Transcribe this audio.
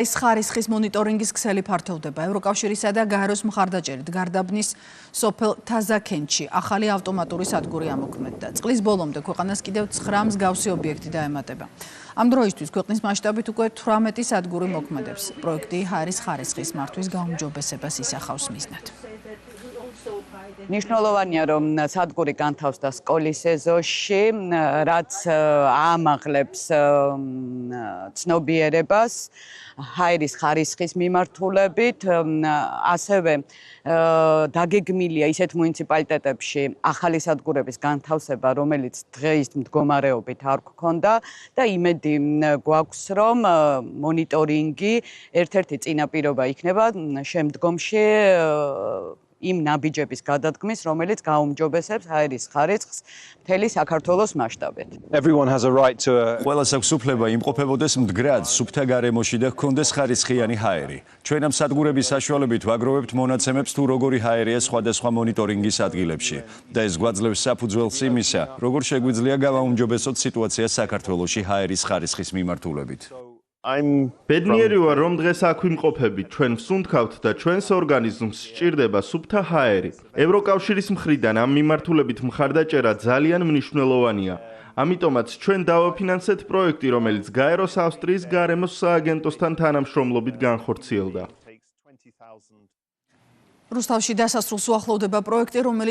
ეს ხარისხის მონიტორინგის ქსელი ფართოვდება. ევროკავშირისა და გაეროს მხარდაჭერით გარდაბნის სოფელ თაზაკენჩი ახალი ავტომატური სადგური ამოქმედდა. წლის ბოლომდე ქვეყანას კიდევ 9 მსგავსი ობიექტი დაემატება. ამ დროისთვის ქვეყნის მასშტაბით უკვე 18 სადგური მოქმედებს. პროექტი ჰაერის ხარისხის მართვის გაუმჯობესებას ისახავს მიზნად. Მნიშვნელოვანია, რომ სადგური განთავსდა სკოლის ეზოში, რაც აამაღლებს ცნობიერებას ჰაერის ხარისხის მიმართულებით, ასევე დაგეგმილია ისეთ მუნიციპალიტეტებში ახალი სადგურების განთავსება, რომელიც დღეის მდგომარეობით არ გქონდა და იმედი გვაქვს, რომ მონიტორინგი ერთ-ერთი წინაპირობა იქნება შემდგომში იმ ნაბიჯების გადადგმის, რომელიც გაუმჯობესებს ჰაერის ხარისხს მთელი საქართველოს მასშტაბით. ყველას აქვს უფლება იმყოფებოდეს მდგრად, სუფთა გარემოში და ჰქონდეს ხარისხიანი ჰაერი. ჩვენ ამ სადგურების საშუალებით ვაგროვებთ მონაცემებს თუ როგორი ჰაერია სხვადასხვა მონიტორინგის ადგილებში და ეს გვაძლევს საფუძველს იმისა, როგორ შეგვიძლია გავაუმჯობესოთ სიტუაცია საქართველოში ჰაერის ხარისხის მიმართულებით. ბედნიერი ვარ, რომ დღეს აქ ვიმყოფებით. ჩვენ ვსუნთქავთ და ჩვენს ორგანიზმს სჭირდება სუფთა ჰაერი. ევროკავშირის მხრიდან ამ მიმართულებით მხარდაჭერა ძალიან მნიშვნელოვანია. ამიტომაც ჩვენ დავაფინანსეთ პროექტი, რომელიც გაეროს ავსტრიის გარემოს სააგენტოსთან თანამშრომლობით განხორციელდა. რუსთავში დასასრულს უახლოვდება პროექტი, რომელიც